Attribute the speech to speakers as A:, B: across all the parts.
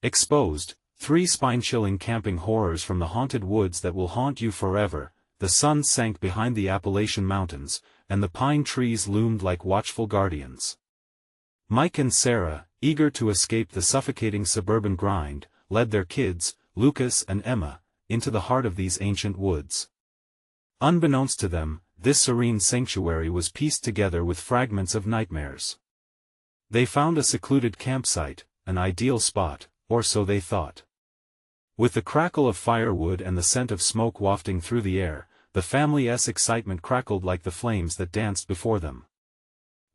A: Exposed, 3 spine-chilling camping horrors from the haunted woods that will haunt you forever. The sun sank behind the Appalachian Mountains, and the pine trees loomed like watchful guardians. Mike and Sarah, eager to escape the suffocating suburban grind, led their kids, Lucas and Emma, into the heart of these ancient woods. Unbeknownst to them, this serene sanctuary was pieced together with fragments of nightmares. They found a secluded campsite, an ideal spot, or so they thought. With the crackle of firewood and the scent of smoke wafting through the air, the family's excitement crackled like the flames that danced before them.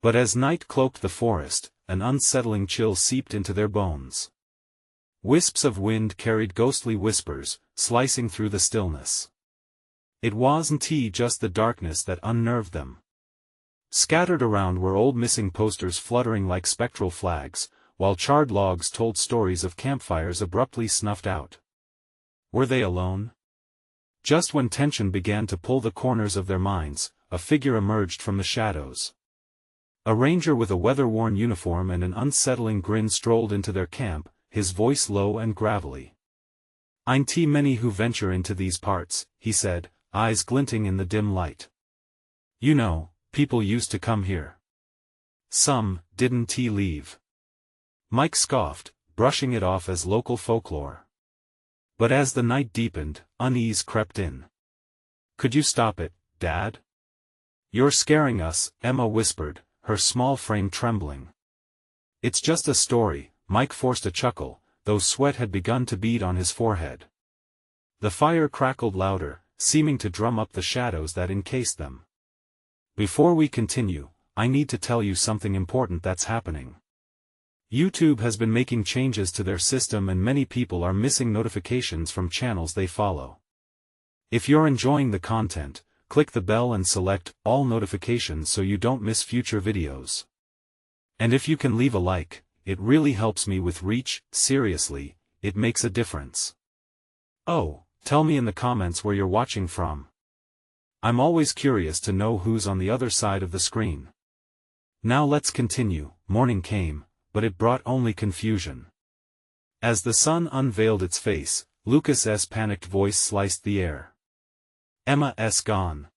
A: But as night cloaked the forest, an unsettling chill seeped into their bones. Wisps of wind carried ghostly whispers, slicing through the stillness. It wasn't just the darkness that unnerved them. Scattered around were old missing posters fluttering like spectral flags, while charred logs told stories of campfires abruptly snuffed out. Were they alone? Just when tension began to pull the corners of their minds, a figure emerged from the shadows. A ranger with a weather-worn uniform and an unsettling grin strolled into their camp, his voice low and gravelly. "Ain't many who venture into these parts," he said, eyes glinting in the dim light. "You know, people used to come here. Some, didn't leave." Mike scoffed, brushing it off as local folklore. But as the night deepened, unease crept in. "Could you stop it, Dad? You're scaring us," Emma whispered, her small frame trembling. "It's just a story," Mike forced a chuckle, though sweat had begun to bead on his forehead. The fire crackled louder, seeming to drum up the shadows that encased them. "Before we continue, I need to tell you something important that's happening. YouTube has been making changes to their system and many people are missing notifications from channels they follow. If you're enjoying the content, click the bell and select all notifications so you don't miss future videos. And if you can leave a like, it really helps me with reach. Seriously, it makes a difference. Oh, tell me in the comments where you're watching from. I'm always curious to know who's on the other side of the screen. Now let's continue. Morning came, but it brought only confusion. As the sun unveiled its face, Lucas's panicked voice sliced the air. "Emma's gone."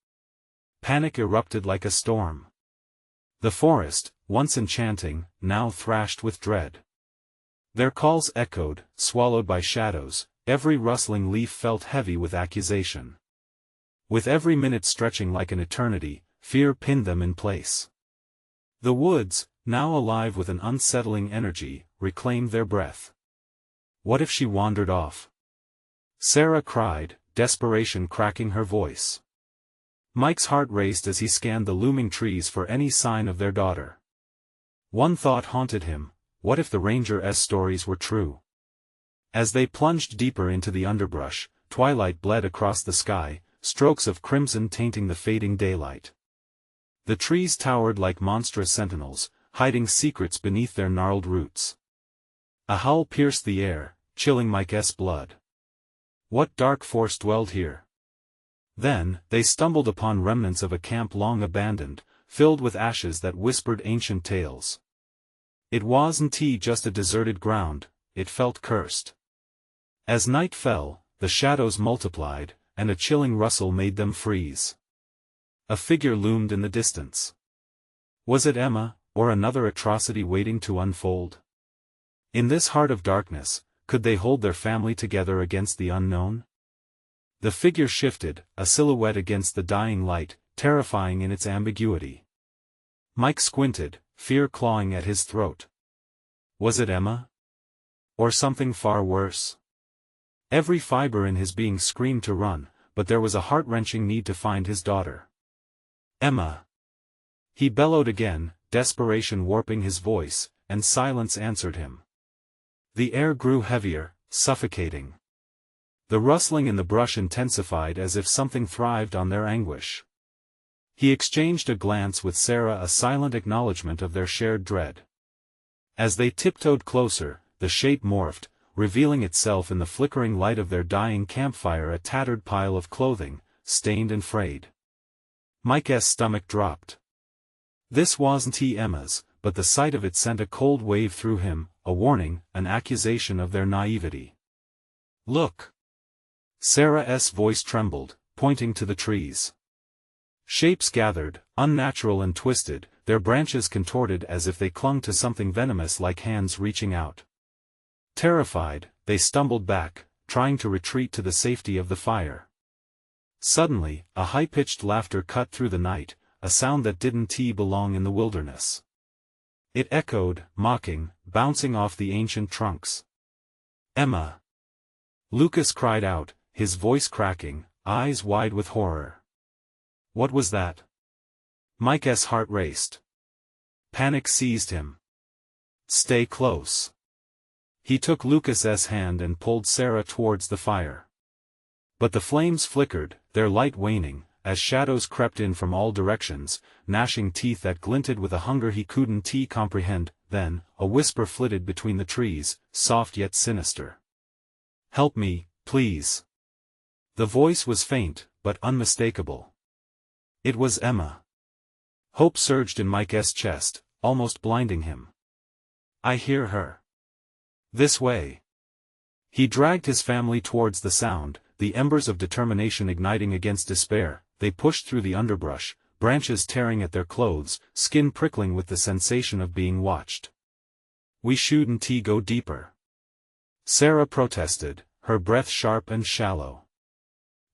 A: Panic erupted like a storm. The forest, once enchanting, now thrashed with dread. Their calls echoed, swallowed by shadows, every rustling leaf felt heavy with accusation. With every minute stretching like an eternity, fear pinned them in place. The woods, now alive with an unsettling energy, reclaimed their breath. What if she wandered off? Sarah cried, desperation cracking her voice. Mike's heart raced as he scanned the looming trees for any sign of their daughter. One thought haunted him: what if the ranger's stories were true? As they plunged deeper into the underbrush, twilight bled across the sky, strokes of crimson tainting the fading daylight. The trees towered like monstrous sentinels, hiding secrets beneath their gnarled roots. A howl pierced the air, chilling Mike's blood. What dark force dwelled here? Then, they stumbled upon remnants of a camp long abandoned, filled with ashes that whispered ancient tales. It wasn't just a deserted ground, it felt cursed. As night fell, the shadows multiplied, and a chilling rustle made them freeze. A figure loomed in the distance. Was it Emma, or another atrocity waiting to unfold? In this heart of darkness, could they hold their family together against the unknown? The figure shifted, a silhouette against the dying light, terrifying in its ambiguity. Mike squinted, fear clawing at his throat. Was it Emma? Or something far worse? Every fiber in his being screamed to run, but there was a heart-wrenching need to find his daughter. "Emma!" He bellowed again, desperation warping his voice, and silence answered him. The air grew heavier, suffocating. The rustling in the brush intensified as if something thrived on their anguish. He exchanged a glance with Sarah, a silent acknowledgement of their shared dread. As they tiptoed closer, the shape morphed, revealing itself in the flickering light of their dying campfire, a tattered pile of clothing, stained and frayed. Mike's stomach dropped. This wasn't Emma's, but the sight of it sent a cold wave through him, a warning, an accusation of their naivety. "Look!" Sarah's voice trembled, pointing to the trees. Shapes gathered, unnatural and twisted, their branches contorted as if they clung to something venomous like hands reaching out. Terrified, they stumbled back, trying to retreat to the safety of the fire. Suddenly, a high-pitched laughter cut through the night, a sound that didn't belong in the wilderness. It echoed, mocking, bouncing off the ancient trunks. "Emma!" Lucas cried out, his voice cracking, eyes wide with horror. What was that? Mike's heart raced. Panic seized him. "Stay close." He took Lucas's hand and pulled Sarah towards the fire. But the flames flickered, their light waning, as shadows crept in from all directions, gnashing teeth that glinted with a hunger he couldn't comprehend. Then, a whisper flitted between the trees, soft yet sinister. "Help me, please." The voice was faint, but unmistakable. It was Emma. Hope surged in Mike's chest, almost blinding him. "I hear her. This way." He dragged his family towards the sound, the embers of determination igniting against despair. They pushed through the underbrush, branches tearing at their clothes, skin prickling with the sensation of being watched. "We shouldn't go deeper," Sarah protested, her breath sharp and shallow.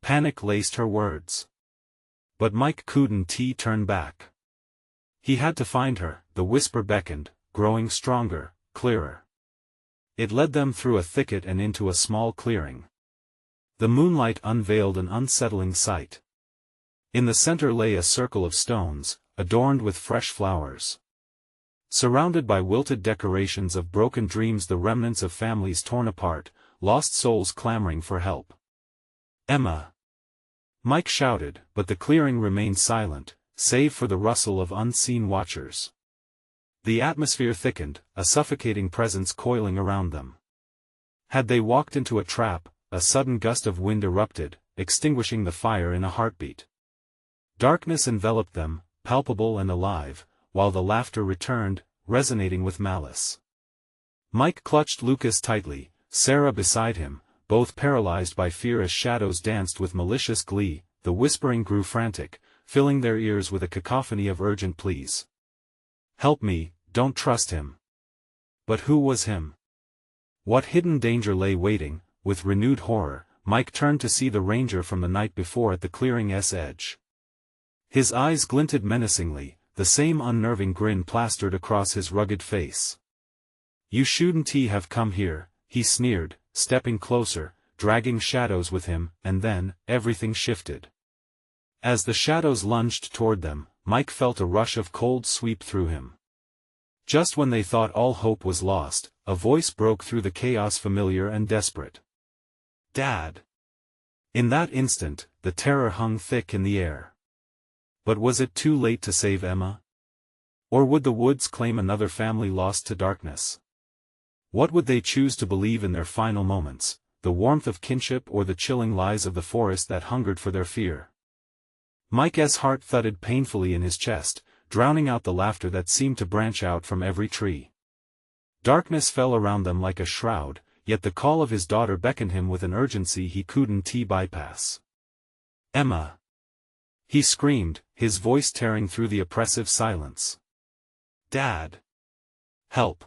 A: Panic laced her words. But Mike couldn't turn back. He had to find her. The whisper beckoned, growing stronger, clearer. It led them through a thicket and into a small clearing. The moonlight unveiled an unsettling sight. In the center lay a circle of stones, adorned with fresh flowers. Surrounded by wilted decorations of broken dreams, the remnants of families torn apart, lost souls clamoring for help. "Emma!" Mike shouted, but the clearing remained silent, save for the rustle of unseen watchers. The atmosphere thickened, a suffocating presence coiling around them. Had they walked into a trap? A sudden gust of wind erupted, extinguishing the fire in a heartbeat. Darkness enveloped them, palpable and alive, while the laughter returned, resonating with malice. Mike clutched Lucas tightly, Sarah beside him, both paralyzed by fear as shadows danced with malicious glee. The whispering grew frantic, filling their ears with a cacophony of urgent pleas. "Help me, don't trust him." But who was him? What hidden danger lay waiting? With renewed horror, Mike turned to see the ranger from the night before at the clearing's edge. His eyes glinted menacingly, the same unnerving grin plastered across his rugged face. "You shouldn't have come here," he sneered, stepping closer, dragging shadows with him, and then, everything shifted. As the shadows lunged toward them, Mike felt a rush of cold sweep through him. Just when they thought all hope was lost, a voice broke through the chaos, familiar and desperate. "Dad!" In that instant, the terror hung thick in the air. But was it too late to save Emma? Or would the woods claim another family lost to darkness? What would they choose to believe in their final moments, the warmth of kinship or the chilling lies of the forest that hungered for their fear? Mike's heart thudded painfully in his chest, drowning out the laughter that seemed to branch out from every tree. Darkness fell around them like a shroud, yet the call of his daughter beckoned him with an urgency he couldn't bypass. "Emma!" he screamed, his voice tearing through the oppressive silence. "Dad! Help!"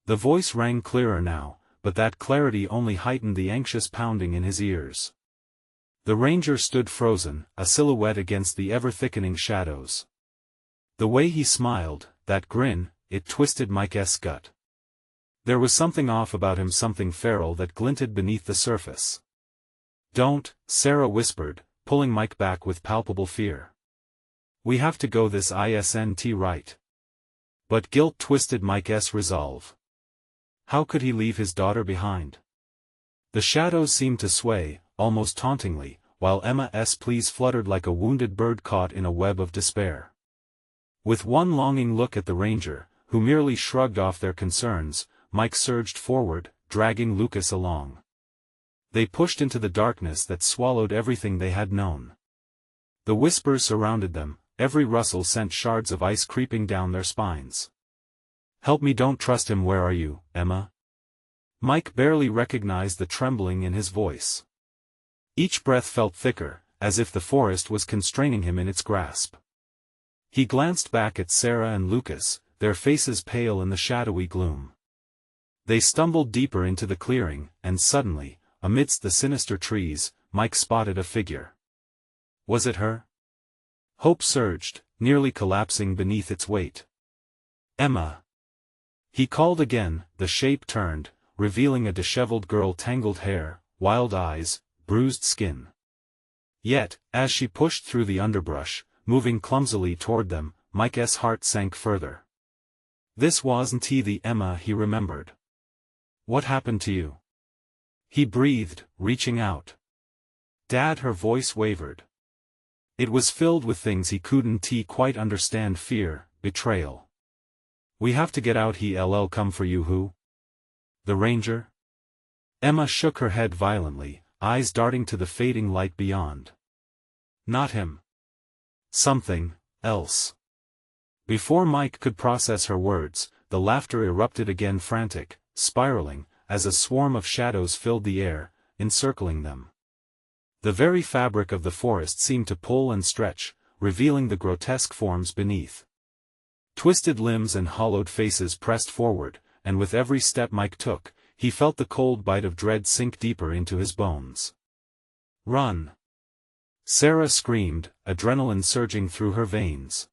A: The voice rang clearer now, but that clarity only heightened the anxious pounding in his ears. The ranger stood frozen, a silhouette against the ever-thickening shadows. The way he smiled, that grin, it twisted Mike's gut. There was something off about him, something feral that glinted beneath the surface. "Don't," Sarah whispered, pulling Mike back with palpable fear. "We have to go, this isn't right." But guilt twisted Mike's resolve. How could he leave his daughter behind? The shadows seemed to sway, almost tauntingly, while Emma's pleas fluttered like a wounded bird caught in a web of despair. With one longing look at the ranger, who merely shrugged off their concerns, Mike surged forward, dragging Lucas along. They pushed into the darkness that swallowed everything they had known. The whispers surrounded them, every rustle sent shards of ice creeping down their spines. Help me, don't trust him. Where are you, Emma? Mike barely recognized the trembling in his voice. Each breath felt thicker, as if the forest was constraining him in its grasp. He glanced back at Sarah and Lucas, their faces pale in the shadowy gloom. They stumbled deeper into the clearing, and suddenly, amidst the sinister trees, Mike spotted a figure. Was it her? Hope surged, nearly collapsing beneath its weight. Emma! He called again. The shape turned, revealing a disheveled girl, tangled hair, wild eyes, bruised skin. Yet, as she pushed through the underbrush, moving clumsily toward them, Mike's heart sank further. This wasn't the Emma he remembered. What happened to you? He breathed, reaching out. Dad, her voice wavered. It was filled with things he couldn't quite understand: fear, betrayal. We have to get out. He'll come for you. Who? The ranger? Emma shook her head violently, eyes darting to the fading light beyond. Not him. Something else. Before Mike could process her words, the laughter erupted again, frantic, spiraling, as a swarm of shadows filled the air, encircling them. The very fabric of the forest seemed to pull and stretch, revealing the grotesque forms beneath. Twisted limbs and hollowed faces pressed forward, and with every step Mike took, he felt the cold bite of dread sink deeper into his bones. Run! Sarah screamed, adrenaline surging through her veins.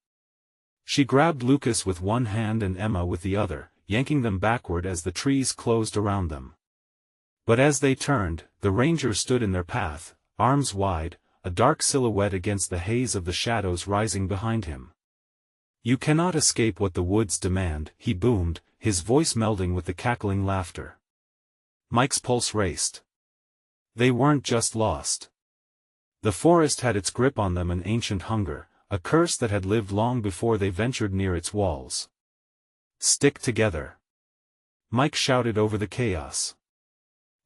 A: She grabbed Lucas with one hand and Emma with the other, yanking them backward as the trees closed around them. But as they turned, the ranger stood in their path, arms wide, a dark silhouette against the haze of the shadows rising behind him. You cannot escape what the woods demand, he boomed, his voice melding with the cackling laughter. Mike's pulse raced. They weren't just lost. The forest had its grip on them, an ancient hunger, a curse that had lived long before they ventured near its walls. Stick together! Mike shouted over the chaos.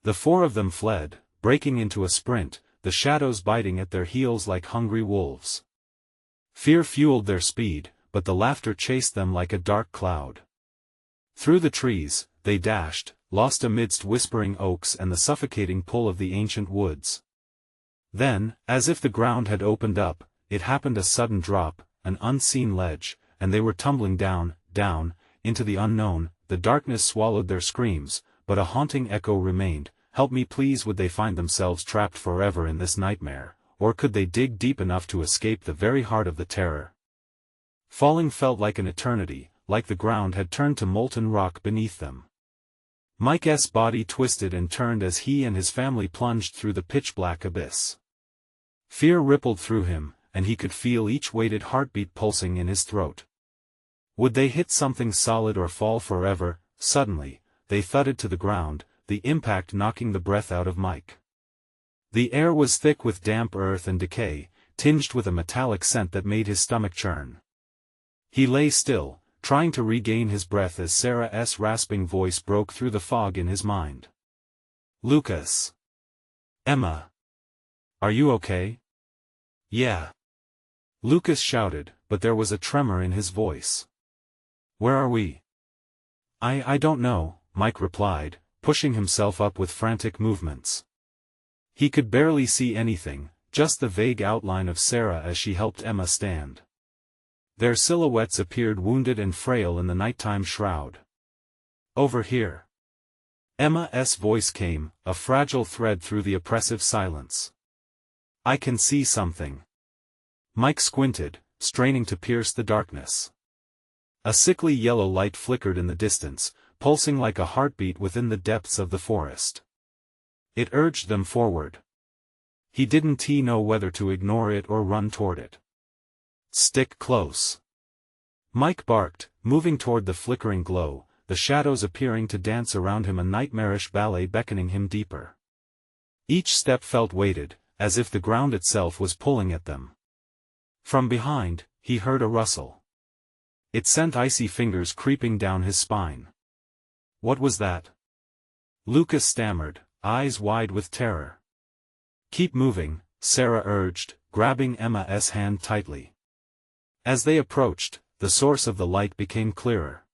A: The four of them fled, breaking into a sprint, the shadows biting at their heels like hungry wolves. Fear fueled their speed, but the laughter chased them like a dark cloud. Through the trees, they dashed, lost amidst whispering oaks and the suffocating pull of the ancient woods. Then, as if the ground had opened up, it happened: a sudden drop, an unseen ledge, and they were tumbling down, into the unknown. The darkness swallowed their screams, but a haunting echo remained. Help me, please. Would they find themselves trapped forever in this nightmare, or could they dig deep enough to escape the very heart of the terror? Falling felt like an eternity, like the ground had turned to molten rock beneath them. Mike's body twisted and turned as he and his family plunged through the pitch-black abyss. Fear rippled through him, and he could feel each weighted heartbeat pulsing in his throat. Would they hit something solid or fall forever? Suddenly, they thudded to the ground, the impact knocking the breath out of Mike. The air was thick with damp earth and decay, tinged with a metallic scent that made his stomach churn. He lay still, trying to regain his breath as Sarah's rasping voice broke through the fog in his mind. Lucas. Emma. Are you okay? Yeah. Lucas shouted, but there was a tremor in his voice. Where are we? I don't know, Mike replied, pushing himself up with frantic movements. He could barely see anything, just the vague outline of Sarah as she helped Emma stand. Their silhouettes appeared wounded and frail in the nighttime shroud. Over here. Emma's voice came, a fragile thread through the oppressive silence. I can see something. Mike squinted, straining to pierce the darkness. A sickly yellow light flickered in the distance, pulsing like a heartbeat within the depths of the forest. It urged them forward. He didn't know whether to ignore it or run toward it. Stick close. Mike barked, moving toward the flickering glow, the shadows appearing to dance around him, a nightmarish ballet beckoning him deeper. Each step felt weighted, as if the ground itself was pulling at them. From behind, he heard a rustle. It sent icy fingers creeping down his spine. What was that? Lucas stammered, eyes wide with terror. Keep moving, Sarah urged, grabbing Emma's hand tightly. As they approached, the source of the light became clearer.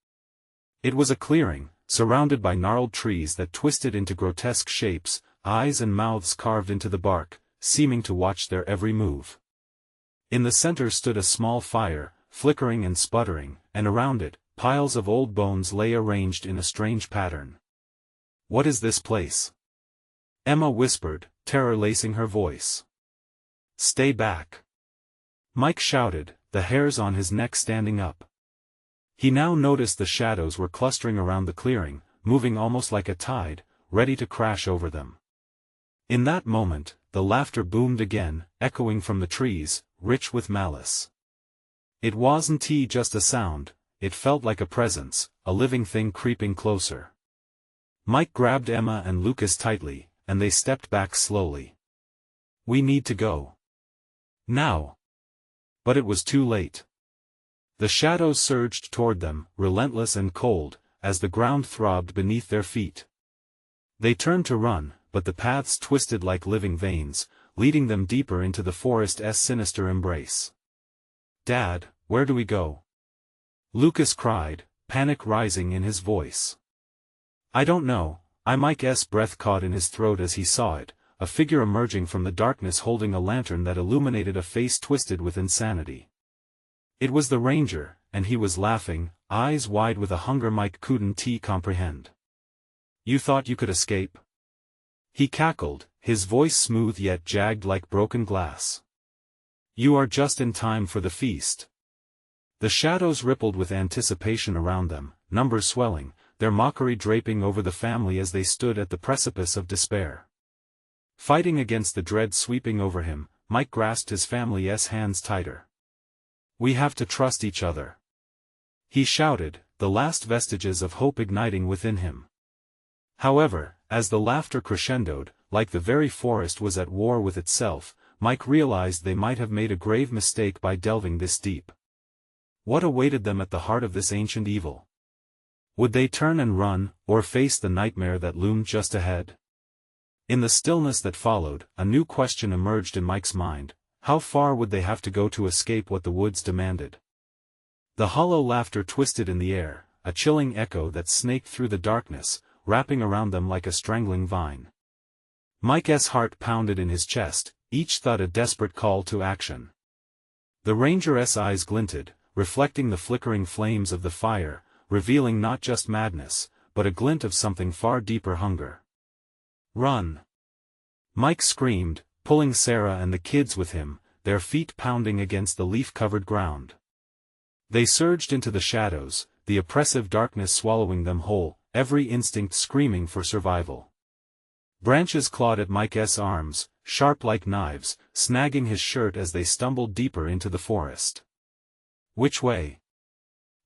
A: It was a clearing, surrounded by gnarled trees that twisted into grotesque shapes, eyes and mouths carved into the bark, seeming to watch their every move. In the center stood a small fire, flickering and sputtering, and around it, piles of old bones lay arranged in a strange pattern. "What is this place?" Emma whispered, terror lacing her voice. "Stay back!" Mike shouted, the hairs on his neck standing up. He now noticed the shadows were clustering around the clearing, moving almost like a tide, ready to crash over them. In that moment, the laughter boomed again, echoing from the trees, rich with malice. It wasn't just a sound, it felt like a presence, a living thing creeping closer. Mike grabbed Emma and Lucas tightly, and they stepped back slowly. "We need to go. Now." But it was too late. The shadows surged toward them, relentless and cold, as the ground throbbed beneath their feet. They turned to run, but the paths twisted like living veins, leading them deeper into the forest's sinister embrace. "Dad, where do we go?" Lucas cried, panic rising in his voice. "I don't know." Mike's breath caught in his throat as he saw it, a figure emerging from the darkness holding a lantern that illuminated a face twisted with insanity. It was the ranger, and he was laughing, eyes wide with a hunger Mike couldn't comprehend. "You thought you could escape?" He cackled, his voice smooth yet jagged like broken glass. "You are just in time for the feast." The shadows rippled with anticipation around them, numbers swelling, their mockery draping over the family as they stood at the precipice of despair. Fighting against the dread sweeping over him, Mike grasped his family's hands tighter. "We have to trust each other," he shouted, the last vestiges of hope igniting within him. However, as the laughter crescendoed, like the very forest was at war with itself, Mike realized they might have made a grave mistake by delving this deep. What awaited them at the heart of this ancient evil? Would they turn and run, or face the nightmare that loomed just ahead? In the stillness that followed, a new question emerged in Mike's mind: how far would they have to go to escape what the woods demanded? The hollow laughter twisted in the air, a chilling echo that snaked through the darkness, wrapping around them like a strangling vine. Mike's heart pounded in his chest, each thought a desperate call to action. The ranger's eyes glinted, reflecting the flickering flames of the fire, revealing not just madness, but a glint of something far deeper: hunger. "Run!" Mike screamed, pulling Sarah and the kids with him, their feet pounding against the leaf-covered ground. They surged into the shadows, the oppressive darkness swallowing them whole, every instinct screaming for survival. Branches clawed at Mike's arms, sharp like knives, snagging his shirt as they stumbled deeper into the forest. "Which way?"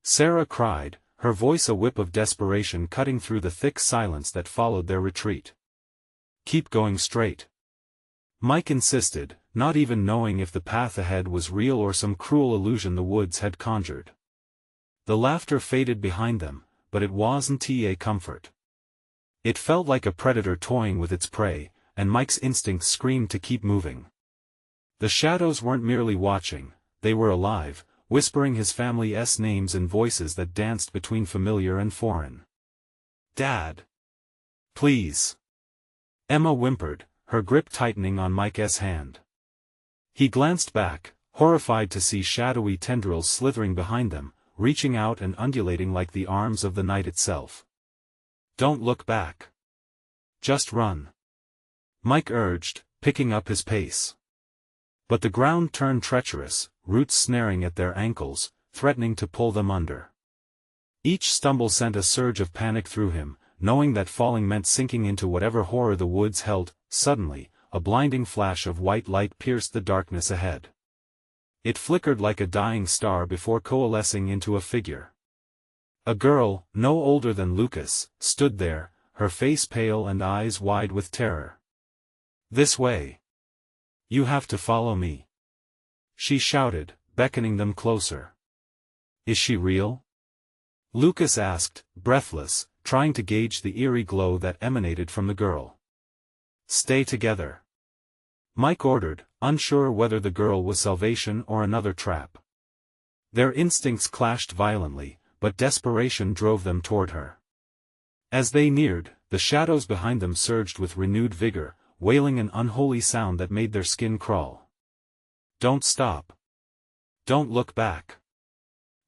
A: Sarah cried, her voice a whip of desperation cutting through the thick silence that followed their retreat. "Keep going straight," Mike insisted, not even knowing if the path ahead was real or some cruel illusion the woods had conjured. The laughter faded behind them, but it wasn't a comfort. It felt like a predator toying with its prey, and Mike's instincts screamed to keep moving. The shadows weren't merely watching, they were alive, whispering his family's names in voices that danced between familiar and foreign. "Dad! Please!" Emma whimpered, her grip tightening on Mike's hand. He glanced back, horrified to see shadowy tendrils slithering behind them, reaching out and undulating like the arms of the night itself. "Don't look back. Just run," Mike urged, picking up his pace. But the ground turned treacherous, roots snaring at their ankles, threatening to pull them under. Each stumble sent a surge of panic through him, knowing that falling meant sinking into whatever horror the woods held. Suddenly, a blinding flash of white light pierced the darkness ahead. It flickered like a dying star before coalescing into a figure. A girl, no older than Lucas, stood there, her face pale and eyes wide with terror. "This way. You have to follow me," she shouted, beckoning them closer. "Is she real?" Lucas asked, breathless, trying to gauge the eerie glow that emanated from the girl. "Stay together," Mike ordered, unsure whether the girl was salvation or another trap. Their instincts clashed violently, but desperation drove them toward her. As they neared, the shadows behind them surged with renewed vigor, wailing an unholy sound that made their skin crawl. "Don't stop. Don't look back."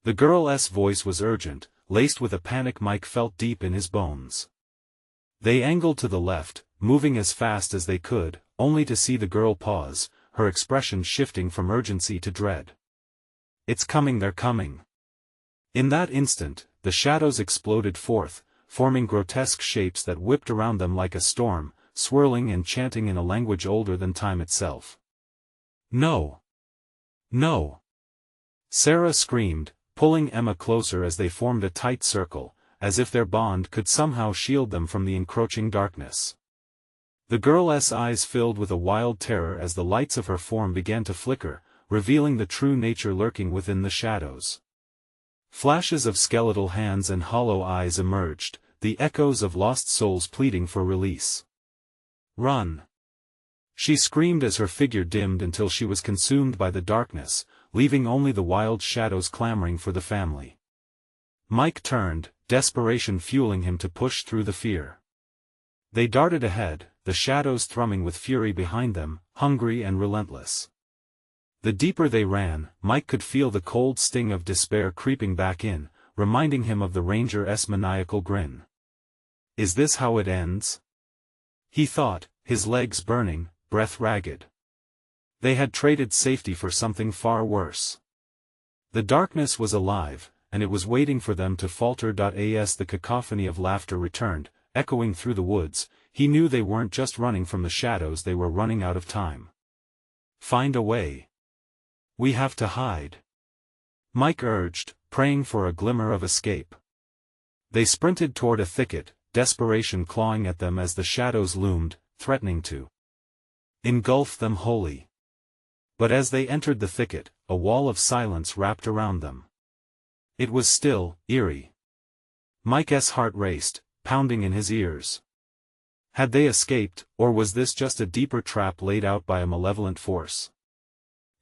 A: The girl's voice was urgent, laced with a panic Mike felt deep in his bones. They angled to the left, moving as fast as they could, only to see the girl pause, her expression shifting from urgency to dread. "It's coming, they're coming." In that instant, the shadows exploded forth, forming grotesque shapes that whipped around them like a storm, swirling and chanting in a language older than time itself. "No! No!" Sarah screamed, pulling Emma closer as they formed a tight circle, as if their bond could somehow shield them from the encroaching darkness. The girl's eyes filled with a wild terror as the lights of her form began to flicker, revealing the true nature lurking within the shadows. Flashes of skeletal hands and hollow eyes emerged, the echoes of lost souls pleading for release. "Run!" She screamed as her figure dimmed until she was consumed by the darkness, leaving only the wild shadows clamoring for the family. Mike turned, desperation fueling him to push through the fear. They darted ahead, the shadows thrumming with fury behind them, hungry and relentless. The deeper they ran, Mike could feel the cold sting of despair creeping back in, reminding him of the ranger's maniacal grin. "Is this how it ends?" he thought, his legs burning, breath ragged. They had traded safety for something far worse. The darkness was alive, and it was waiting for them to falter. As the cacophony of laughter returned, echoing through the woods, he knew they weren't just running from the shadows, they were running out of time. "Find a way. We have to hide," Mike urged, praying for a glimmer of escape. They sprinted toward a thicket, desperation clawing at them as the shadows loomed, threatening to engulf them wholly. But as they entered the thicket, a wall of silence wrapped around them. It was still, eerie. Mike's heart raced, pounding in his ears. Had they escaped, or was this just a deeper trap laid out by a malevolent force?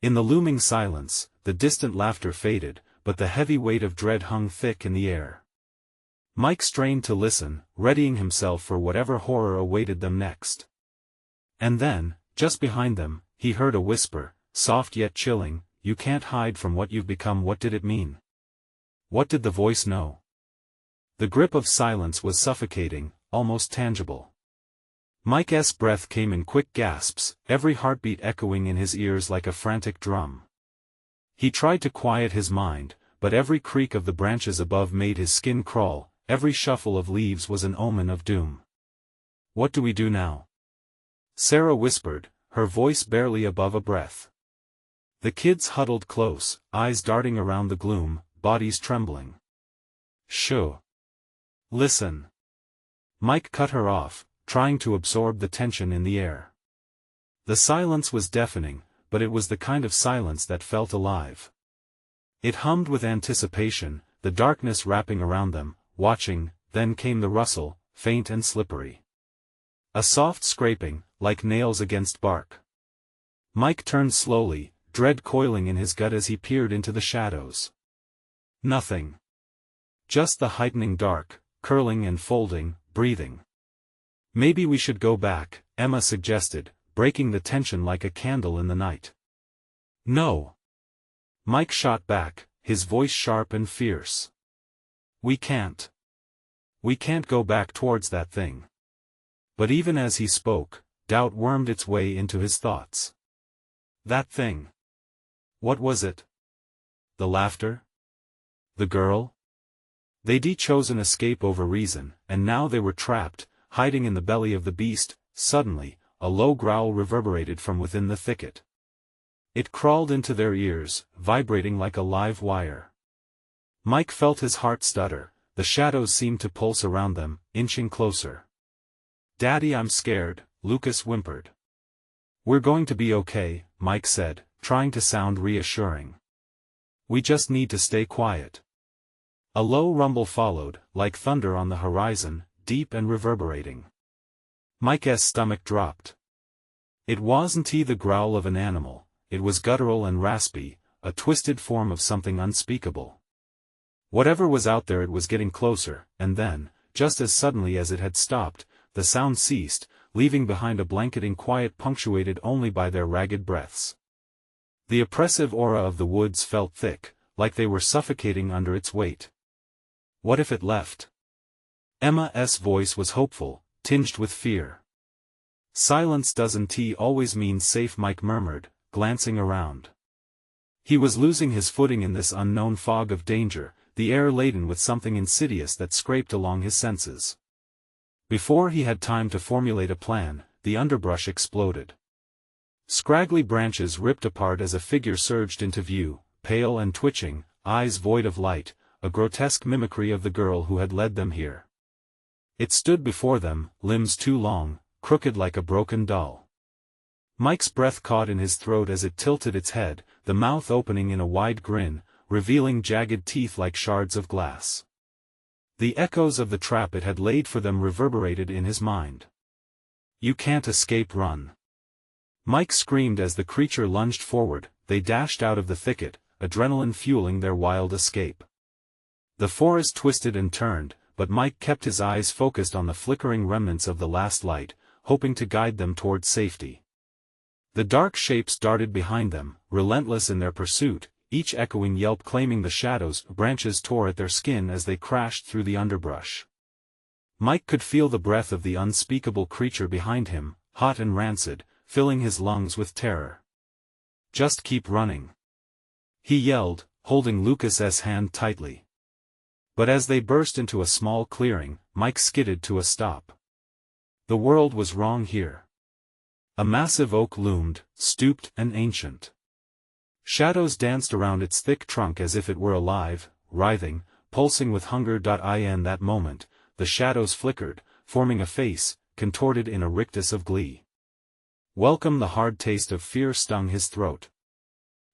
A: In the looming silence, the distant laughter faded, but the heavy weight of dread hung thick in the air. Mike strained to listen, readying himself for whatever horror awaited them next. And then, just behind them, he heard a whisper, soft yet chilling, "You can't hide from what you've become." What did it mean? What did the voice know? The grip of silence was suffocating, almost tangible. Mike's breath came in quick gasps, every heartbeat echoing in his ears like a frantic drum. He tried to quiet his mind, but every creak of the branches above made his skin crawl, every shuffle of leaves was an omen of doom. "What do we do now?" Sarah whispered, her voice barely above a breath. The kids huddled close, eyes darting around the gloom, bodies trembling. "Shh. Listen." Mike cut her off, trying to absorb the tension in the air. The silence was deafening, but it was the kind of silence that felt alive. It hummed with anticipation, the darkness wrapping around them, watching. Then came the rustle, faint and slippery. A soft scraping, like nails against bark. Mike turned slowly, dread coiling in his gut as he peered into the shadows. Nothing. Just the heightening dark, curling and folding, breathing. "Maybe we should go back," Emma suggested, breaking the tension like a candle in the night. "No." Mike shot back, his voice sharp and fierce. "We can't. We can't go back towards that thing." But even as he spoke, doubt wormed its way into his thoughts. That thing. What was it? The laughter? The girl? They'd chosen escape over reason, and now they were trapped, hiding in the belly of the beast. Suddenly, a low growl reverberated from within the thicket. It crawled into their ears, vibrating like a live wire. Mike felt his heart stutter, the shadows seemed to pulse around them, inching closer. "Daddy, I'm scared," Lucas whimpered. "We're going to be okay," Mike said, trying to sound reassuring. "We just need to stay quiet." A low rumble followed, like thunder on the horizon, deep and reverberating. Mike's stomach dropped. It wasn't the growl of an animal, it was guttural and raspy, a twisted form of something unspeakable. Whatever was out there, it was getting closer, and then, just as suddenly as it had stopped, the sound ceased, leaving behind a blanketing quiet punctuated only by their ragged breaths. The oppressive aura of the woods felt thick, like they were suffocating under its weight. What if it left? Emma's voice was hopeful, tinged with fear. Silence doesn't always mean safe, Mike murmured, glancing around. He was losing his footing in this unknown fog of danger, the air laden with something insidious that scraped along his senses. Before he had time to formulate a plan, the underbrush exploded. Scraggly branches ripped apart as a figure surged into view, pale and twitching, eyes void of light, a grotesque mimicry of the girl who had led them here. It stood before them, limbs too long, crooked like a broken doll. Mike's breath caught in his throat as it tilted its head, the mouth opening in a wide grin, revealing jagged teeth like shards of glass. The echoes of the trap it had laid for them reverberated in his mind. "You can't escape, run!" Mike screamed as the creature lunged forward. They dashed out of the thicket, adrenaline fueling their wild escape. The forest twisted and turned, but Mike kept his eyes focused on the flickering remnants of the last light, hoping to guide them toward safety. The dark shapes darted behind them, relentless in their pursuit, each echoing yelp claiming the shadows. Branches tore at their skin as they crashed through the underbrush. Mike could feel the breath of the unspeakable creature behind him, hot and rancid, filling his lungs with terror. "Just keep running," he yelled, holding Lucas's hand tightly. But as they burst into a small clearing, Mike skidded to a stop. The world was wrong here. A massive oak loomed, stooped and ancient. Shadows danced around its thick trunk as if it were alive, writhing, pulsing with hunger. In that moment, the shadows flickered, forming a face, contorted in a rictus of glee. Welcome! The hard taste of fear stung his throat.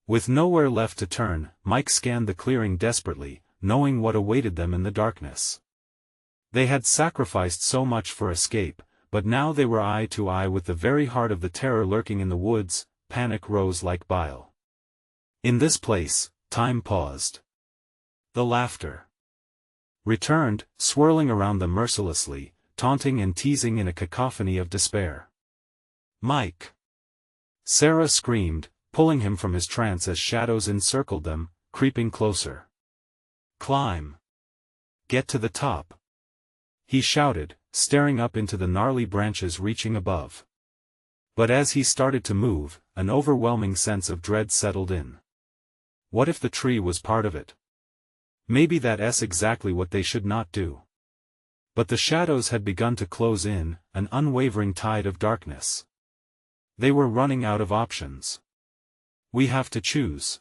A: With nowhere left to turn, Mike scanned the clearing desperately, knowing what awaited them in the darkness. They had sacrificed so much for escape, but now they were eye to eye with the very heart of the terror lurking in the woods. Panic rose like bile. In this place, time paused. The laughter returned, swirling around them mercilessly, taunting and teasing in a cacophony of despair. "Mike!" Sarah screamed, pulling him from his trance as shadows encircled them, creeping closer. "Climb! Get to the top!" he shouted, staring up into the gnarly branches reaching above. But as he started to move, an overwhelming sense of dread settled in. What if the tree was part of it? Maybe that's exactly what they should not do. But the shadows had begun to close in, an unwavering tide of darkness. They were running out of options. "We have to choose,"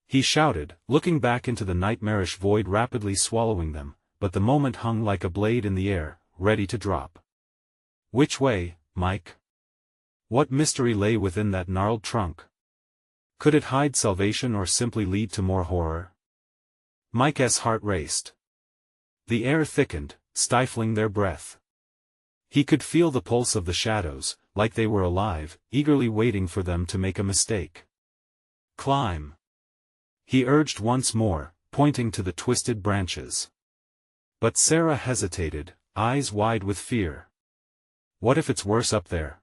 A: he shouted, looking back into the nightmarish void rapidly swallowing them, but the moment hung like a blade in the air, ready to drop. Which way, Mike? What mystery lay within that gnarled trunk? Could it hide salvation or simply lead to more horror? Mike's heart raced. The air thickened, stifling their breath. He could feel the pulse of the shadows, like they were alive, eagerly waiting for them to make a mistake. "Climb!" he urged once more, pointing to the twisted branches. But Sarah hesitated, eyes wide with fear. "What if it's worse up there?"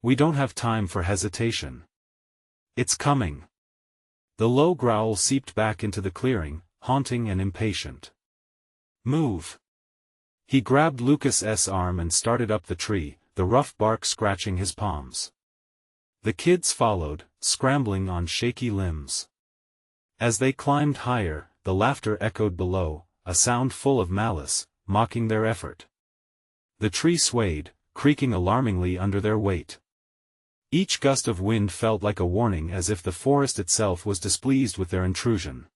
A: "We don't have time for hesitation. It's coming." The low growl seeped back into the clearing, haunting and impatient. "Move!" He grabbed Lucas's arm and started up the tree, the rough bark scratching his palms. The kids followed, scrambling on shaky limbs. As they climbed higher, the laughter echoed below, a sound full of malice, mocking their effort. The tree swayed, creaking alarmingly under their weight. Each gust of wind felt like a warning, as if the forest itself was displeased with their intrusion.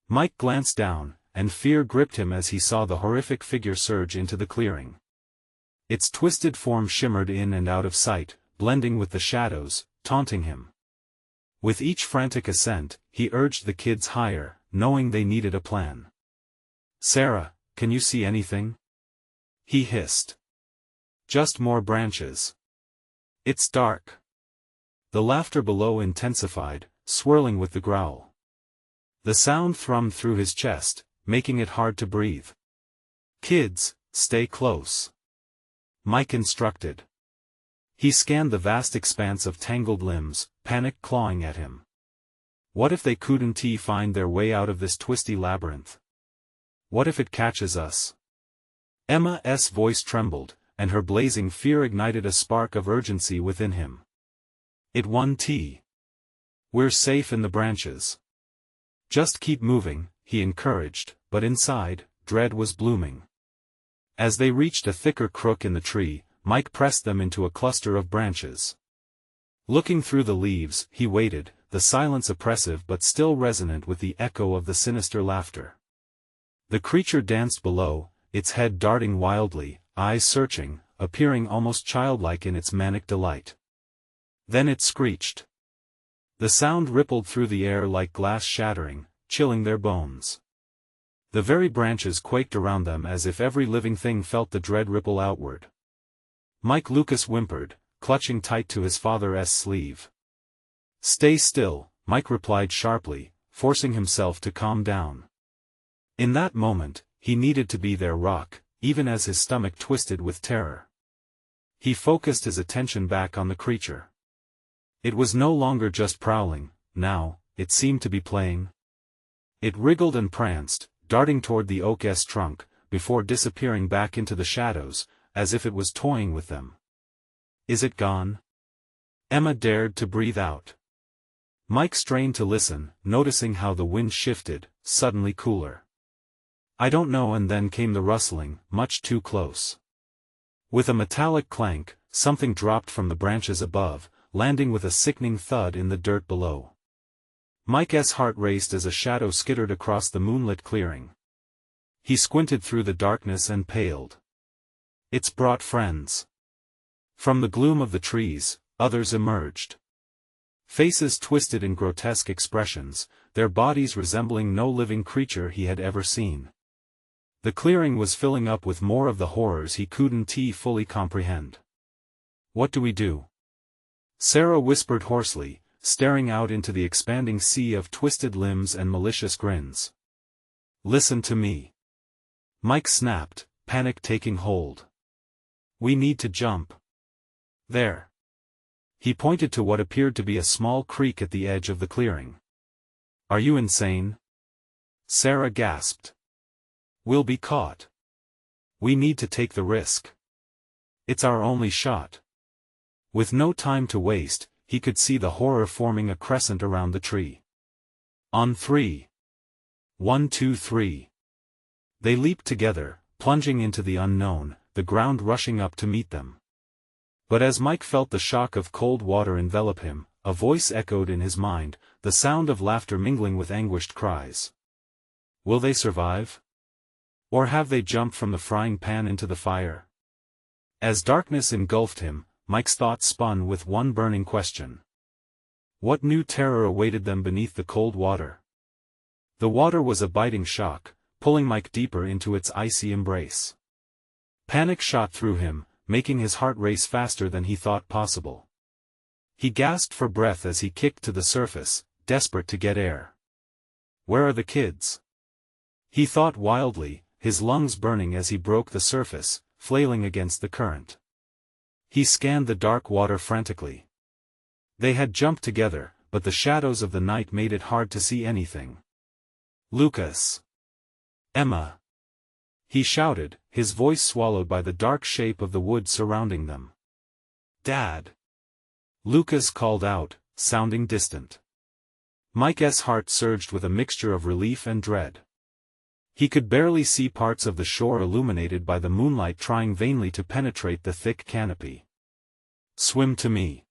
A: Mike glanced down, and fear gripped him as he saw the horrific figure surge into the clearing. Its twisted form shimmered in and out of sight, blending with the shadows, taunting him. With each frantic ascent, he urged the kids higher, knowing they needed a plan. "Sarah, can you see anything?" he hissed. "Just more branches. It's dark." The laughter below intensified, swirling with the growl. The sound thrummed through his chest, making it hard to breathe. "Kids, stay close," Mike instructed. He scanned the vast expanse of tangled limbs, panic clawing at him. What if they couldn't find their way out of this twisty labyrinth? What if it catches us? Emma's voice trembled, and her blazing fear ignited a spark of urgency within him. "It won't. We're safe in the branches. Just keep moving," he encouraged, but inside, dread was blooming. As they reached a thicker crook in the tree, Mike pressed them into a cluster of branches. Looking through the leaves, he waited, the silence oppressive but still resonant with the echo of the sinister laughter. The creature danced below, its head darting wildly, eyes searching, appearing almost childlike in its manic delight. Then it screeched. The sound rippled through the air like glass shattering, chilling their bones. The very branches quaked around them as if every living thing felt the dread ripple outward. Mike Lucas whimpered, clutching tight to his father's sleeve. "Stay still," Mike replied sharply, forcing himself to calm down. In that moment, he needed to be their rock, even as his stomach twisted with terror. He focused his attention back on the creature. It was no longer just prowling, now, it seemed to be playing. It wriggled and pranced, darting toward the oak's trunk, before disappearing back into the shadows, as if it was toying with them. "Is it gone?" Emma dared to breathe out. Mike strained to listen, noticing how the wind shifted, suddenly cooler. "I don't know," and then came the rustling, much too close. With a metallic clank, something dropped from the branches above, landing with a sickening thud in the dirt below. Mike's heart raced as a shadow skittered across the moonlit clearing. He squinted through the darkness and paled. "It's brought friends." From the gloom of the trees, others emerged. Faces twisted in grotesque expressions, their bodies resembling no living creature he had ever seen. The clearing was filling up with more of the horrors he couldn't fully comprehend. "What do we do?" Sarah whispered hoarsely, staring out into the expanding sea of twisted limbs and malicious grins. "Listen to me," Mike snapped, panic taking hold. "We need to jump. There." He pointed to what appeared to be a small creek at the edge of the clearing. "Are you insane?" Sarah gasped. "We'll be caught. We need to take the risk. It's our only shot." With no time to waste, he could see the horror forming a crescent around the tree. "On 3. 1, 2, 3. They leaped together, plunging into the unknown, the ground rushing up to meet them. But as Mike felt the shock of cold water envelop him, a voice echoed in his mind, the sound of laughter mingling with anguished cries. Will they survive? Or have they jumped from the frying pan into the fire? As darkness engulfed him, Mike's thoughts spun with one burning question. What new terror awaited them beneath the cold water? The water was a biting shock, pulling Mike deeper into its icy embrace. Panic shot through him, making his heart race faster than he thought possible. He gasped for breath as he kicked to the surface, desperate to get air. Where are the kids? He thought wildly, his lungs burning as he broke the surface, flailing against the current. He scanned the dark water frantically. They had jumped together, but the shadows of the night made it hard to see anything. Lucas. Emma. He shouted, his voice swallowed by the dark shape of the wood surrounding them. Dad. Lucas called out, sounding distant. Mike's heart surged with a mixture of relief and dread. He could barely see parts of the shore illuminated by the moonlight trying vainly to penetrate the thick canopy. Swim to me.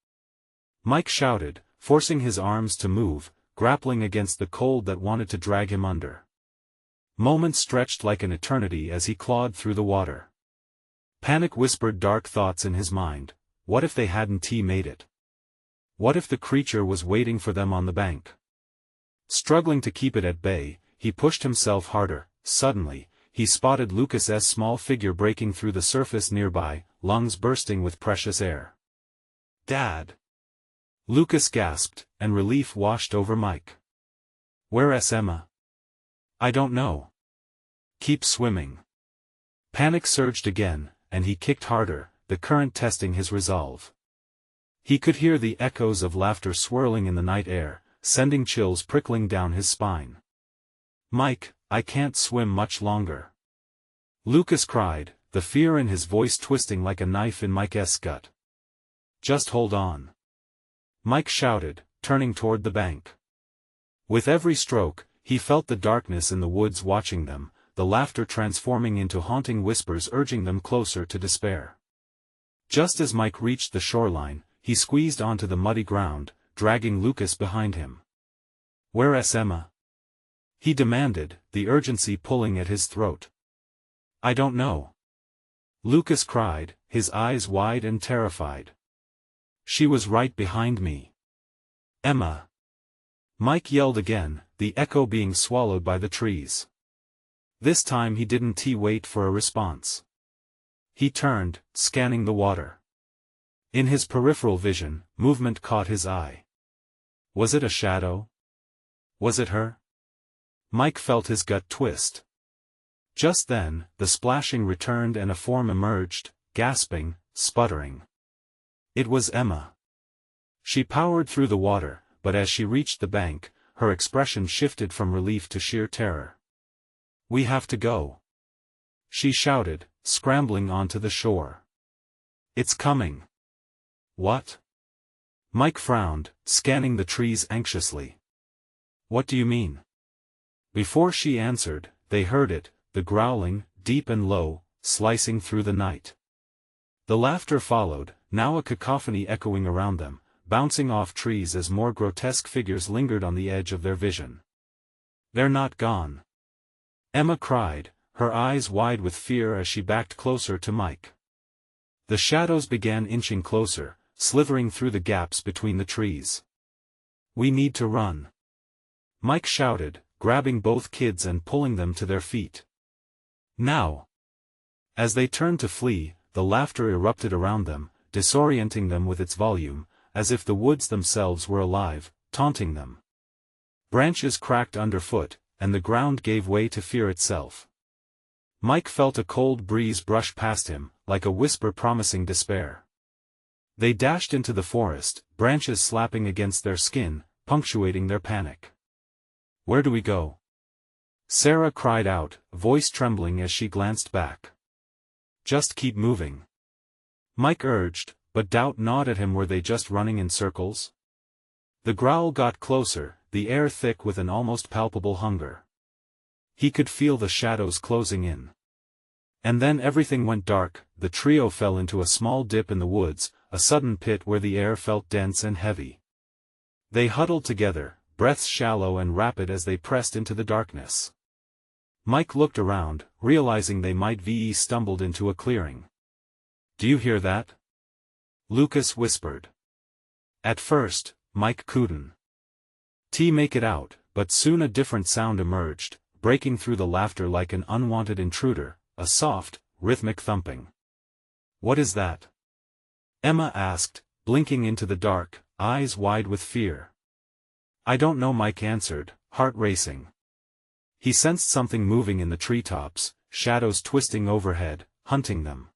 A: Mike shouted, forcing his arms to move, grappling against the cold that wanted to drag him under. Moments stretched like an eternity as he clawed through the water. Panic whispered dark thoughts in his mind. What if they hadn't made it? What if the creature was waiting for them on the bank? Struggling to keep it at bay, he pushed himself harder. Suddenly, he spotted Lucas's small figure breaking through the surface nearby, lungs bursting with precious air. Dad! Lucas gasped, and relief washed over Mike. Where's Emma? I don't know. Keep swimming. Panic surged again, and he kicked harder, the current testing his resolve. He could hear the echoes of laughter swirling in the night air, sending chills prickling down his spine. Mike, I can't swim much longer. Lucas cried, the fear in his voice twisting like a knife in Mike's gut. Just hold on. Mike shouted, turning toward the bank. With every stroke, he felt the darkness in the woods watching them, the laughter transforming into haunting whispers urging them closer to despair. Just as Mike reached the shoreline, he squeezed onto the muddy ground, dragging Lucas behind him. Where's Emma? He demanded, the urgency pulling at his throat. I don't know. Lucas cried, his eyes wide and terrified. She was right behind me. Emma. Mike yelled again, the echo being swallowed by the trees. This time he didn't wait for a response. He turned, scanning the water. In his peripheral vision, movement caught his eye. Was it a shadow? Was it her? Mike felt his gut twist. Just then, the splashing returned and a form emerged, gasping, sputtering. It was Emma. She powered through the water, but as she reached the bank, her expression shifted from relief to sheer terror. We have to go. She shouted, scrambling onto the shore. It's coming. What? Mike frowned, scanning the trees anxiously. What do you mean? Before she answered, they heard it, the growling, deep and low, slicing through the night. The laughter followed, now a cacophony echoing around them, bouncing off trees as more grotesque figures lingered on the edge of their vision. They're not gone. Emma cried, her eyes wide with fear as she backed closer to Mike. The shadows began inching closer, slithering through the gaps between the trees. We need to run. Mike shouted, grabbing both kids and pulling them to their feet. Now! As they turned to flee, the laughter erupted around them, disorienting them with its volume, as if the woods themselves were alive, taunting them. Branches cracked underfoot, and the ground gave way to fear itself. Mike felt a cold breeze brush past him, like a whisper promising despair. They dashed into the forest, branches slapping against their skin, punctuating their panic. Where do we go? Sarah cried out, voice trembling as she glanced back. Just keep moving. Mike urged, but doubt gnawed at him. Were they just running in circles? The growl got closer, the air thick with an almost palpable hunger. He could feel the shadows closing in. And then everything went dark, the trio fell into a small dip in the woods, a sudden pit where the air felt dense and heavy. They huddled together, breaths shallow and rapid as they pressed into the darkness. Mike looked around, realizing they might have stumbled into a clearing. Do you hear that? Lucas whispered. At first, Mike couldn't make it out, but soon a different sound emerged, breaking through the laughter like an unwanted intruder, a soft, rhythmic thumping. What is that? Emma asked, blinking into the dark, eyes wide with fear. I don't know, Mike answered, heart racing. He sensed something moving in the treetops, shadows twisting overhead, hunting them.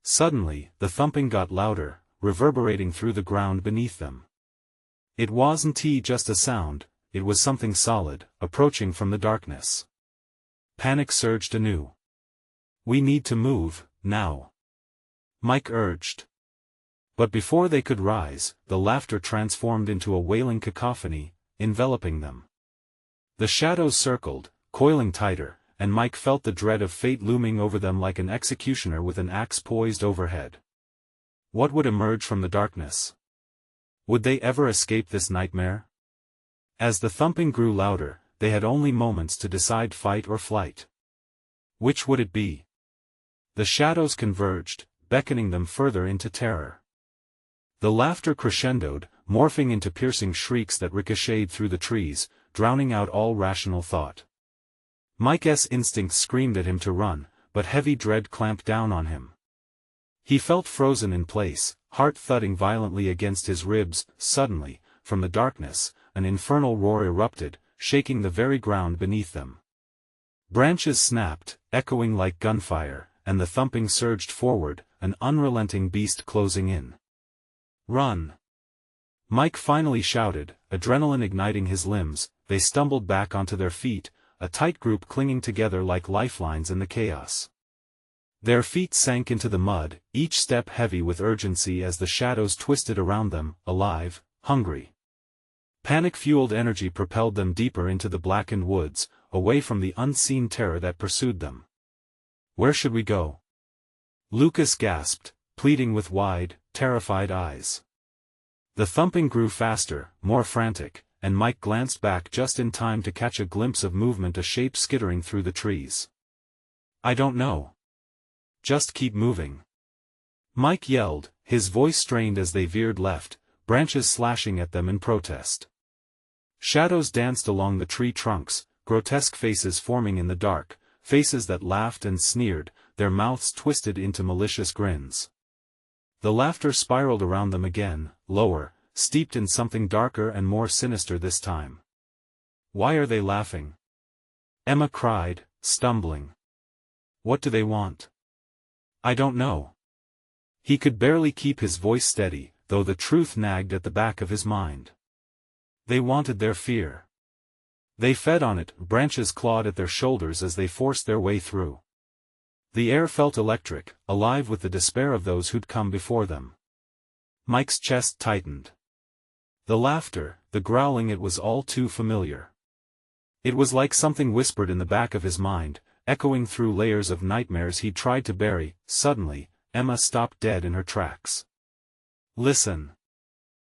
A: Suddenly, the thumping got louder, reverberating through the ground beneath them. It wasn't just a sound, it was something solid, approaching from the darkness. Panic surged anew. We need to move, now. Mike urged. But before they could rise, the laughter transformed into a wailing cacophony, enveloping them. The shadows circled, coiling tighter, and Mike felt the dread of fate looming over them like an executioner with an axe poised overhead. What would emerge from the darkness? Would they ever escape this nightmare? As the thumping grew louder, they had only moments to decide fight or flight. Which would it be? The shadows converged, beckoning them further into terror. The laughter crescendoed, morphing into piercing shrieks that ricocheted through the trees, drowning out all rational thought. Mike's instincts screamed at him to run, but heavy dread clamped down on him. He felt frozen in place, heart thudding violently against his ribs. Suddenly, from the darkness, an infernal roar erupted, shaking the very ground beneath them. Branches snapped, echoing like gunfire, and the thumping surged forward, an unrelenting beast closing in. "Run!" Mike finally shouted, adrenaline igniting his limbs. They stumbled back onto their feet, a tight group clinging together like lifelines in the chaos. Their feet sank into the mud, each step heavy with urgency as the shadows twisted around them, alive, hungry. Panic-fueled energy propelled them deeper into the blackened woods, away from the unseen terror that pursued them. "Where should we go?" Lucas gasped, pleading with wide, terrified eyes. The thumping grew faster, more frantic, and Mike glanced back just in time to catch a glimpse of movement, a shape skittering through the trees. "I don't know. Just keep moving," Mike yelled, his voice strained as they veered left, branches slashing at them in protest. Shadows danced along the tree trunks, grotesque faces forming in the dark, faces that laughed and sneered, their mouths twisted into malicious grins. The laughter spiraled around them again, lower, steeped in something darker and more sinister this time. "Why are they laughing?" Emma cried, stumbling. "What do they want?" "I don't know." He could barely keep his voice steady, though the truth nagged at the back of his mind. They wanted their fear. They fed on it, branches clawed at their shoulders as they forced their way through. The air felt electric, alive with the despair of those who'd come before them. Mike's chest tightened. The laughter, the growling, it was all too familiar. It was like something whispered in the back of his mind, echoing through layers of nightmares he'd tried to bury. Suddenly, Emma stopped dead in her tracks. "Listen!"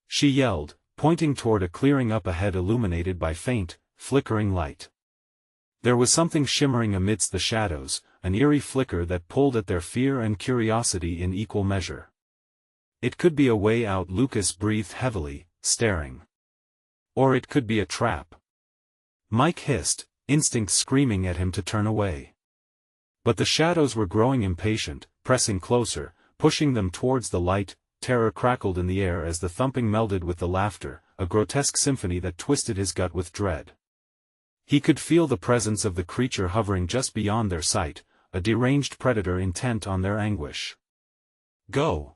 A: she yelled, pointing toward a clearing up ahead illuminated by faint, flickering light. There was something shimmering amidst the shadows, an eerie flicker that pulled at their fear and curiosity in equal measure. It could be a way out. Lucas breathed heavily, staring. Or it could be a trap. Mike hissed, instinct screaming at him to turn away. But the shadows were growing impatient, pressing closer, pushing them towards the light. Terror crackled in the air as the thumping melded with the laughter, a grotesque symphony that twisted his gut with dread. He could feel the presence of the creature hovering just beyond their sight, a deranged predator intent on their anguish. "Go!"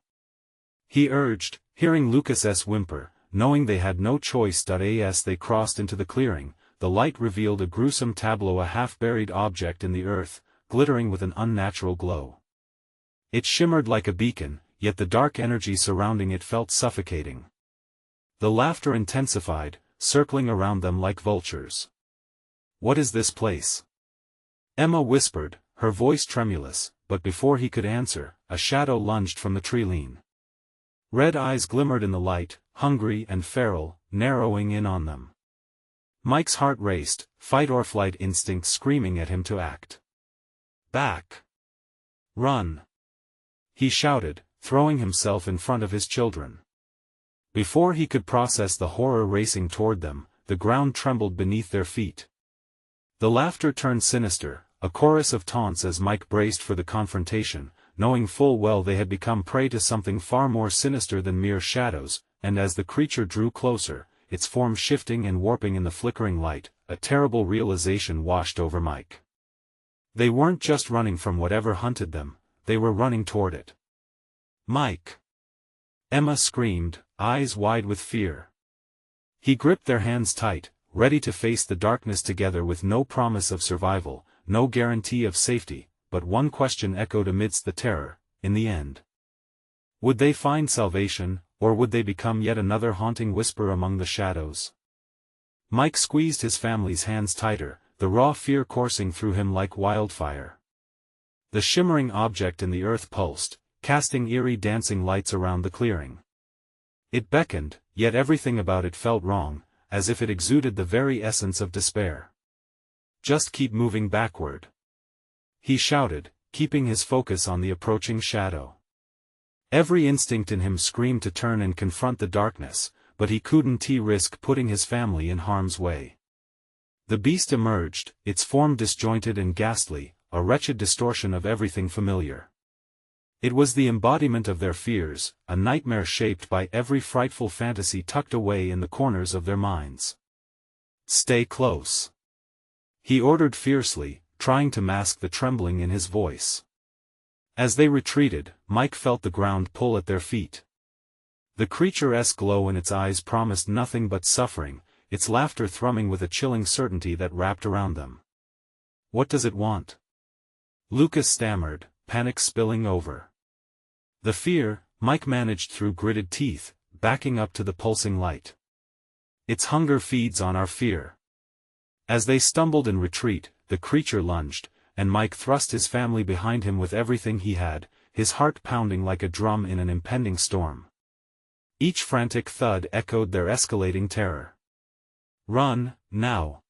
A: he urged, hearing Lucas's whimper, knowing they had no choice. As they crossed into the clearing, the light revealed a gruesome tableau, a half-buried object in the earth, glittering with an unnatural glow. It shimmered like a beacon, yet the dark energy surrounding it felt suffocating. The laughter intensified, circling around them like vultures. "What is this place?" Emma whispered, her voice tremulous, but before he could answer, a shadow lunged from the tree-line. Red eyes glimmered in the light, hungry and feral, narrowing in on them. Mike's heart raced, fight-or-flight instinct screaming at him to act. "Back! Run!" he shouted, throwing himself in front of his children. Before he could process the horror racing toward them, the ground trembled beneath their feet. The laughter turned sinister, a chorus of taunts as Mike braced for the confrontation, knowing full well they had become prey to something far more sinister than mere shadows, and as the creature drew closer, its form shifting and warping in the flickering light, a terrible realization washed over Mike. They weren't just running from whatever hunted them, they were running toward it. "Mike!" Emma screamed, eyes wide with fear. He gripped their hands tight, ready to face the darkness together with no promise of survival, no guarantee of safety, but one question echoed amidst the terror: in the end, would they find salvation, or would they become yet another haunting whisper among the shadows? Mike squeezed his family's hands tighter, the raw fear coursing through him like wildfire. The shimmering object in the earth pulsed, casting eerie dancing lights around the clearing. It beckoned, yet everything about it felt wrong, as if it exuded the very essence of despair. "Just keep moving backward," he shouted, keeping his focus on the approaching shadow. Every instinct in him screamed to turn and confront the darkness, but he couldn't risk putting his family in harm's way. The beast emerged, its form disjointed and ghastly, a wretched distortion of everything familiar. It was the embodiment of their fears, a nightmare shaped by every frightful fantasy tucked away in the corners of their minds. Stay close. He ordered fiercely, trying to mask the trembling in his voice. As they retreated, Mike felt the ground pull at their feet. The creature's glow in its eyes promised nothing but suffering, its laughter thrumming with a chilling certainty that wrapped around them. What does it want? Lucas stammered, panic spilling over. The fear, Mike managed through gritted teeth, backing up to the pulsing light. Its hunger feeds on our fear. As they stumbled in retreat, the creature lunged, and Mike thrust his family behind him with everything he had, his heart pounding like a drum in an impending storm. Each frantic thud echoed their escalating terror. Run, now!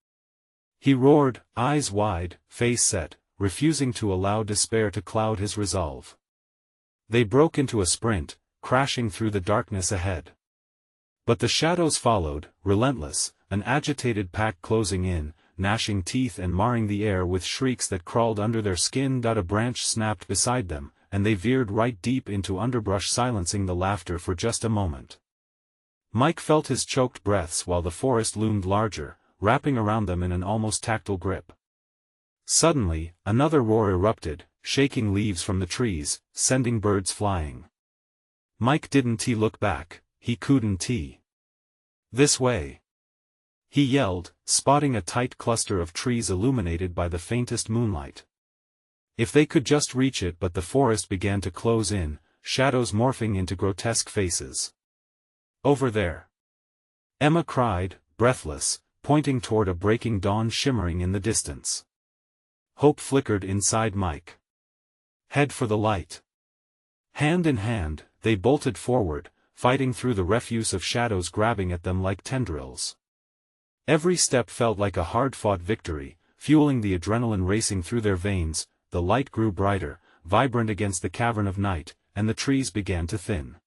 A: He roared, eyes wide, face set, refusing to allow despair to cloud his resolve. They broke into a sprint, crashing through the darkness ahead. But the shadows followed, relentless, an agitated pack closing in, gnashing teeth and marring the air with shrieks that crawled under their skin. A branch snapped beside them, and they veered right deep into underbrush, silencing the laughter for just a moment. Mike felt his choked breaths while the forest loomed larger, wrapping around them in an almost tactile grip. Suddenly, another roar erupted, shaking leaves from the trees, sending birds flying. Mike didn't look back, he couldn't. This way! He yelled, spotting a tight cluster of trees illuminated by the faintest moonlight. If they could just reach it, but the forest began to close in, shadows morphing into grotesque faces. Over there! Emma cried, breathless, pointing toward a breaking dawn shimmering in the distance. Hope flickered inside Mike. Head for the light. Hand in hand, they bolted forward, fighting through the refuse of shadows grabbing at them like tendrils. Every step felt like a hard-fought victory, fueling the adrenaline racing through their veins. The light grew brighter, vibrant against the cavern of night, and the trees began to thin.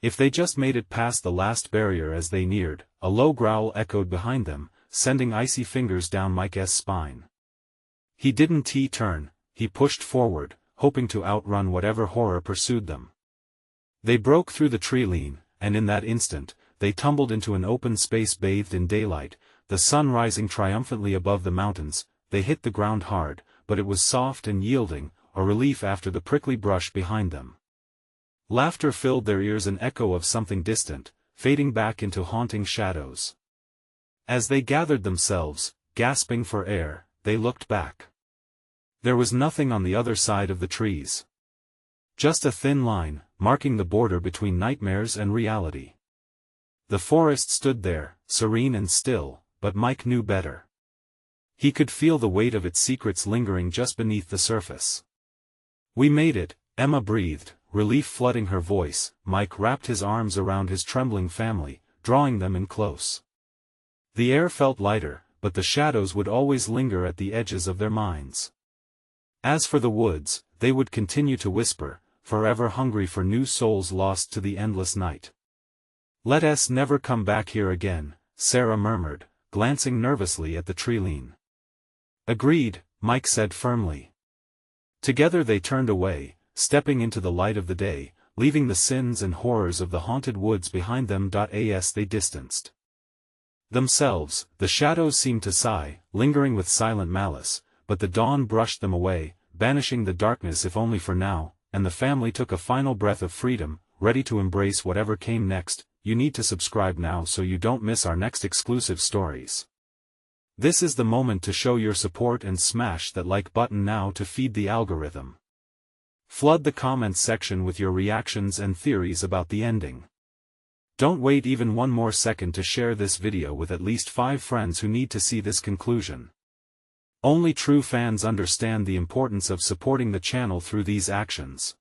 A: If they just made it past the last barrier. As they neared, a low growl echoed behind them, sending icy fingers down Mike's spine. He didn't turn, he pushed forward, hoping to outrun whatever horror pursued them. They broke through the tree-line, and in that instant, they tumbled into an open space bathed in daylight, the sun rising triumphantly above the mountains. They hit the ground hard, but it was soft and yielding, a relief after the prickly brush behind them. Laughter filled their ears, an echo of something distant, fading back into haunting shadows. As they gathered themselves, gasping for air, they looked back. There was nothing on the other side of the trees. Just a thin line, marking the border between nightmares and reality. The forest stood there, serene and still, but Mike knew better. He could feel the weight of its secrets lingering just beneath the surface. We made it, Emma breathed, relief flooding her voice. Mike wrapped his arms around his trembling family, drawing them in close. The air felt lighter, but the shadows would always linger at the edges of their minds. As for the woods, they would continue to whisper, forever hungry for new souls lost to the endless night. "Let us never come back here again," Sarah murmured, glancing nervously at the tree-line. "Agreed," Mike said firmly. Together they turned away, stepping into the light of the day, leaving the sins and horrors of the haunted woods behind them. As they distanced themselves, the shadows seemed to sigh, lingering with silent malice, but the dawn brushed them away, banishing the darkness if only for now, and the family took a final breath of freedom, ready to embrace whatever came next. You need to subscribe now so you don't miss our next exclusive stories. This is the moment to show your support and smash that like button now to feed the algorithm. Flood the comments section with your reactions and theories about the ending. Don't wait even one more second to share this video with at least 5 friends who need to see this conclusion. Only true fans understand the importance of supporting the channel through these actions.